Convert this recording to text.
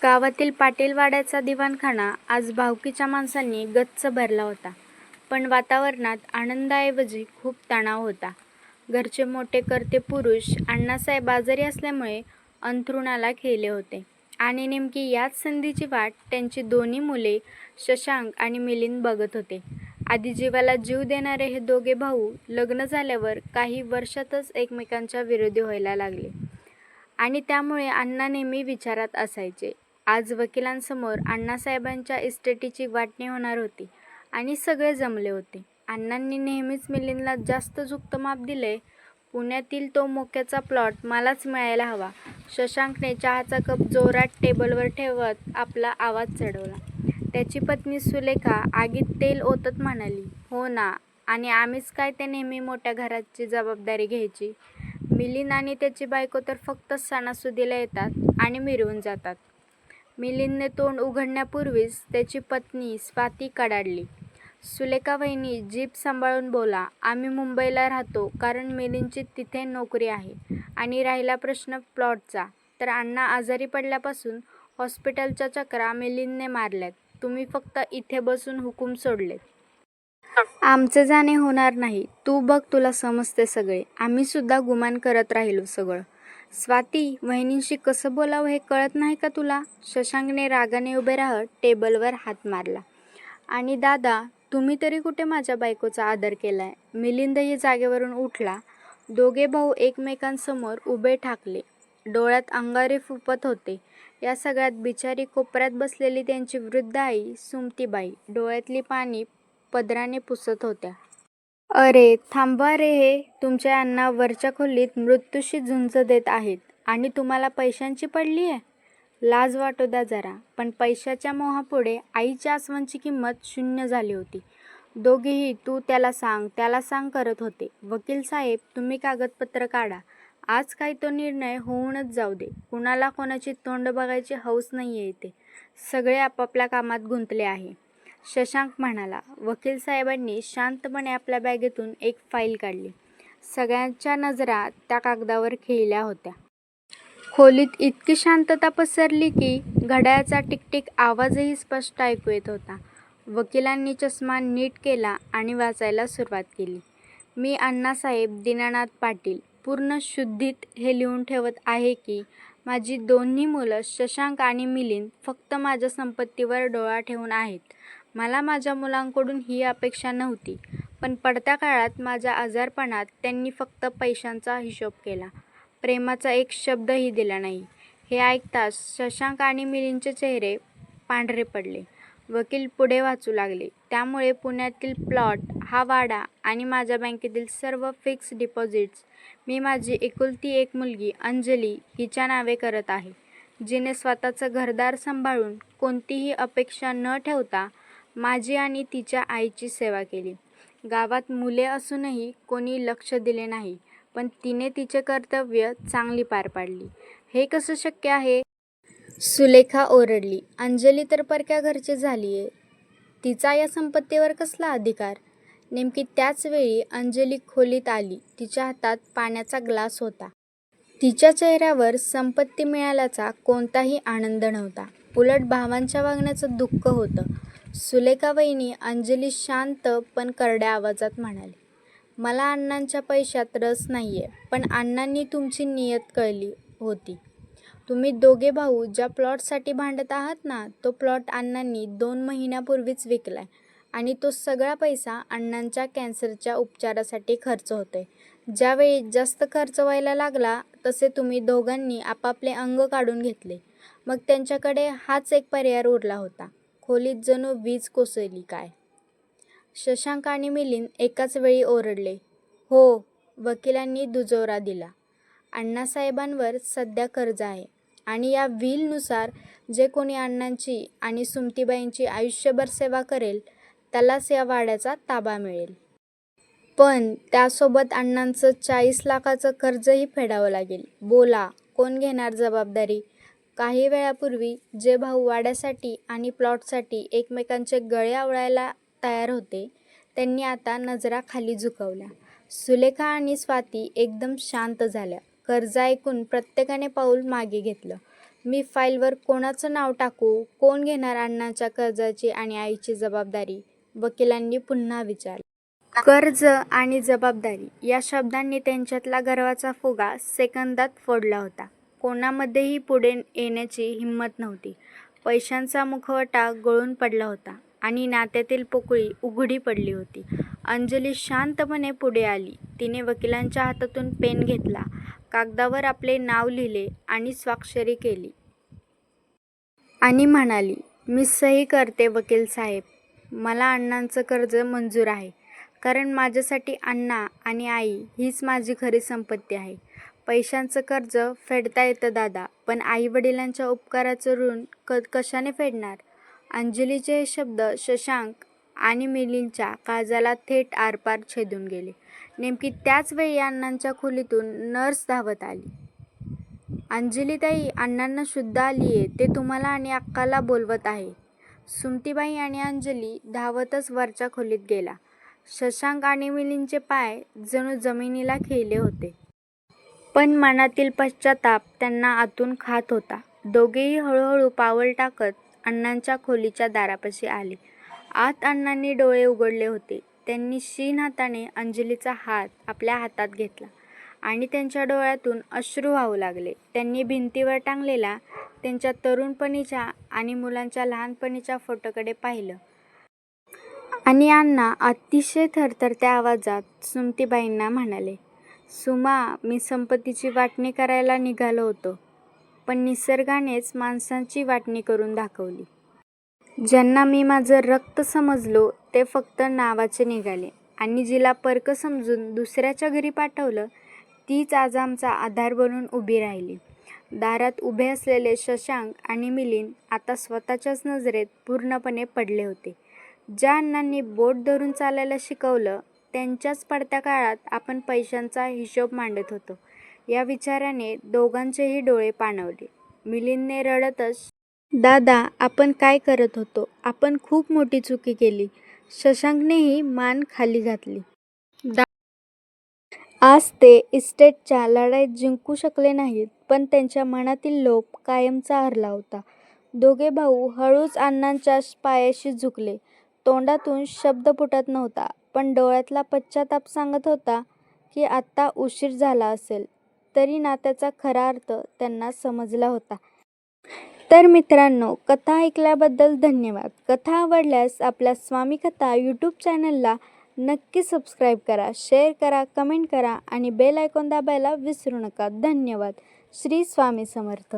गावातील पाटीलवाड्याचा दिवाणखाना आज भावकीच्या माणसांनी गच्च भरला होता. पण वातावरणात आनंदाऐवजी खूप तणाव होता. घरचे मोठे कर्ते पुरुष अण्णासाहेब आजारी असल्यामुळे अंथरुणाला खिळले होते आणि नेमकी याच संधीची वाट त्यांची दोन्ही मुले शशांक आणि मिलिंद बघत होते. आधी जीवाला जीव देणारे हे दोघे भाऊ लग्न झाल्यावर काही वर्षातच एकमेकांच्या विरोधी व्हायला लागले आणि त्यामुळे अण्णा नेहमी विचारात असायचे. आज वकिलांसमोर अण्णासाहेबांच्या इस्टेटीची वाटणी होणार होती आणि सगळे जमले होते. अण्णांनी नेहमीच मिलिंदला जास्त झुकतं माप दिलंय. पुण्यातील तो मोक्याचा प्लॉट मलाच मिळायला हवा. शशांकने चहाचा कप जोरात टेबलवर ठेवत आपला आवाज चढवला. त्याची पत्नी सुलेखा आगीत तेल ओतत म्हणाली, हो ना, आणि आम्हीच काय ते नेहमी मोठ्या घराची जबाबदारी घ्यायची. मिलिंद आणि त्याची बायको तर फक्त सणासुदीला येतात आणि मिरवून जातात. मिलिंदने तोंड उघडण्यापूर्वीच त्याची पत्नी स्वाती कडाडली. सुलेखा वहिनी, जीभ सांभाळून बोला. आम्ही मुंबईला राहतो कारण मिलिंदची तिथे नोकरी आहे. आणि राहिला प्रश्न प्लॉटचा, तर अण्णा आजारी पडल्यापासून हॉस्पिटलच्या चकरा मिलिंदने मारल्यात. तुम्ही फक्त इथे बसून हुकूम सोडलेत. आमचे जाणे होणार नाही. तू बघ, तुला समजते सगळे. आम्ही सुद्धा गुमान करत राहिलो सगळं. स्वाती, वहिनींशी कसं बोलावं हे कळत नाही का तुला? शशांकने रागाने उभे राहत टेबलवर हात मारला. आणि दादा, तुम्ही तरी कुठे माझ्या बायकोचा आदर केलाय? मिलिंदही जागेवरून उठला. दोघे भाऊ एकमेकांसमोर उभे ठाकले. डोळ्यात अंगारे फुपत होते. या सगळ्यात बिचारी कोपऱ्यात बसलेली त्यांची वृद्ध आई सुमतीबाई डोळ्यातली पाणी पदराने पुसत होत्या. अरे थांबवा रे, हे तुमचे अण्णा वरच्या खोलीत मृत्यूशी झुंज देत आहेत आणि तुम्हाला पैशांची पडली आहे? लाज वाटू द्या जरा. पण पैशाच्या मोहापुढे आईच्या आसवांची किंमत शून्य झाली होती. दोघेही तू त्याला सांग करत होते. वकील साहेब, तुम्ही कागदपत्र काढा. आज काय तो निर्णय होऊनच जाऊ दे. कुणाला कोणाची तोंड बघायची हौस नाहीये इथे. सगळे आपापल्या कामात गुंतले आहे. शशांक म्हणाला. वकील साहेबांनी शांतपणे आपल्या बॅगेतून एक फाईल काढली. सगळ्यांच्या नजरा त्या कागदावर खिळल्या होत्या. खोलीत इतकी शांतता पसरली की घड्याळाचा टिकटिक आवाजही स्पष्ट ऐकू येत होता. वकिलांनी चष्मा नीट केला आणि वाचायला सुरुवात केली. मी अण्णासाहेब दीनानाथ पाटील पूर्ण शुद्धीत हे लिहून ठेवत आहे की माझी दोन्ही मुलं शशांक आणि मिलिंद फक्त माझ्या संपत्तीवर डोळा ठेवून आहेत. मला माझ्या मुलांकडून ही अपेक्षा नव्हती, पण पडत्या काळात माझ्या आजारपणात त्यांनी फक्त पैशांचा हिशोब केला. प्रेमाचा एक शब्दही दिला नाही. हे ऐकताच शशांक आणि मिलिंदचे चेहरे पांढरे पडले. वकील पुढे वाचू लागले. त्यामुळे पुण्यातील प्लॉट, हा वाडा आणि माझ्या बँकेतील सर्व फिक्स डिपॉझिट्स मी माझी एकुलती एक मुलगी अंजली हिच्या नावे करत आहे, जिने स्वतःचं घरदार सांभाळून कोणतीही अपेक्षा न ठेवता माझी आणि तिच्या आईची सेवा केली. गावात मुले असूनही कोणी लक्ष दिले नाही, पण तिने तिचे कर्तव्य चांगली पार पाडली. हे कसं शक्य आहे? सुलेखा ओरडली. अंजली तर परक्या घरची झालीये. तिचा या संपत्तीवर कसला अधिकार? नेमकी त्याच वेळी अंजली खोलीत आली. तिच्या हातात पाण्याचा ग्लास होता. तिच्या चेहऱ्यावर संपत्ती मिळाल्याचा कोणताही आनंद नव्हता. उलट भावांच्या वागण्याचं दुःख होतं. सुलेखा वहिनी, अंजली शांत पण करड्या आवाजात म्हणाली. मला अण्णांच्या पैशात रस नाहीये, पण अण्णांनी तुमची नियत कळली होती. तुम्ही दोघे भाऊ ज्या प्लॉटसाठी भांडत आहात ना, तो प्लॉट अण्णांनी 2 महिन्यापूर्वीच विकलाय आणि तो सगळा पैसा अण्णांच्या कॅन्सरच्या उपचारासाठी खर्च होतोय. ज्यावेळी जास्त खर्च व्हायला लागला तसे तुम्ही दोघांनी आपापले अंग काढून घेतले. मग त्यांच्याकडे हाच एक पर्याय उरला होता. खोलीत जणू वीज कोसळली काय. शशांक आणि मिलिंद एकाच वेळी ओरडले. हो, वकिलांनी दुजोरा दिला. अण्णासाहेबांवर सध्या कर्ज आहे आणि या व्हीलनुसार जे कोणी अण्णांची आणि सुमतीबाईंची आयुष्यभर सेवा करेल त्यालाच या वाड्याचा ताबा मिळेल. पण त्यासोबत अण्णांचं 40 लाखाचं कर्जही फेडावं लागेल. बोला, कोण घेणार जबाबदारी? काही वेळापूर्वी जे भाऊ वाड्यासाठी आणि प्लॉटसाठी एकमेकांचे गळे आवळायला तयार होते, त्यांनी आता नजरा खाली झुकवल्या. सुलेखा आणि स्वाती एकदम शांत झाल्या. कर्ज ऐकून प्रत्येकाने पाऊल मागे घेतलं. मी फाईलवर कोणाचं नाव टाकू? कोण घेणार अण्णाच्या कर्जाची आणि आईची जबाबदारी? वकिलांनी पुन्हा विचारले. कर्ज आणि जबाबदारी या शब्दांनी त्यांच्यातला गर्वाचा फुगा सेकंदात फोडला होता. कोणामध्येही पुढे येण्याची हिंमत नव्हती. पैशांचा मुखवटा गळून पडला होता आणि नात्यातील पोकळी उघडी पडली होती. अंजली शांतपणे पुढे आली. तिने वकिलांच्या हातातून पेन घेतला, कागदावर आपले नाव लिहिले आणि स्वाक्षरी केली आणि म्हणाली, "मी सही करते वकील साहेब. मला अण्णांचं कर्ज मंजूर आहे. कारण माझ्यासाठी अण्णा आणि आई हीच माझी खरी संपत्ती आहे. पैशांचं कर्ज फेडता येतं दादा, पण आईवडिलांच्या उपकाराचं ऋण कशाने फेडणार?" अंजलीचे हे शब्द शशांक आणि मिलिंदच्या काळजाला थेट आरपार छेदून गेले. नेमकी त्याच वेळी अण्णांच्या खोलीतून नर्स धावत आली. "अंजलीताई, अण्णांना शुद्ध आलीये. ते तुम्हाला आणि अक्काला बोलवत आहे." सुमतीबाई आणि अंजली धावतच वरच्या खोलीत गेला. शशांक आणि मिलिंदचे पाय जणू जमिनीला खिळले होते. पण मनातील पश्चाताप त्यांना आतून खात होता. दोघेही हळूहळू पावल टाकत अण्णांच्या खोलीच्या दारापाशी आले. आत अण्णांनी डोळे उघडले होते. त्यांनी क्षीण हाताने अंजलीचा हात आपल्या हातात घेतला आणि त्यांच्या डोळ्यातून अश्रू वाहू लागले. त्यांनी भिंतीवर टांगलेल्या त्यांच्या तरुणपणीच्या आणि मुलांच्या लहानपणीच्या फोटोकडे पाहिलं आणि अण्णा अतिशय थरथरत्या आवाजात सुमतीबाईंना म्हणाले, "सुमा, मी संपत्तीची वाटणी करायला निघालो होतो, पण निसर्गानेच माणसांची वाटणी करून दाखवली. ज्यांना मी माझं रक्त समजलो ते फक्त नावाचे निघाले आणि जिला परकं समजून दुसऱ्याच्या घरी पाठवलं तीच आज आमचा आधार बनून उभी राहिली." दारात उभे असलेले शशांक आणि मिलिंद आता स्वतःच्याच नजरेत पूर्णपणे पडले होते. ज्या अण्णांनी बोट धरून चालायला शिकवलं त्यांच्याच पडत्या काळात आपण पैशांचा हिशोब मांडत होतो, या विचाराने दोघांचेही डोळे पाणवले. मिलिंदने रडतच, "दादा, आपण काय करत होतो? आपण खूप मोठी चुकी केली." शशांकनेही मान खाली घातली. आज ते इस्टेटच्या लढाईत जिंकू शकले नाहीत, पण त्यांच्या मनातील लोभ कायमचा हरला होता. दोघे भाऊ हळूच अण्णांच्या पायाशी झुकले. तोंडातून शब्द फुटत नव्हता, पण डोळ्यातला पश्चाताप सांगत होता की आता उशीर झाला असेल तरी नात्याचा खरा अर्थ त्यांना समजला होता. तर मित्रांनो, कथा ऐकल्याबद्दल धन्यवाद. कथा आवडल्यास आपल्या स्वामी कथा यूट्यूब चॅनलला नक्की सबस्क्राईब करा, शेअर करा, कमेंट करा आणि बेल आयकॉन दाबायला विसरू नका. धन्यवाद. श्री स्वामी समर्थ.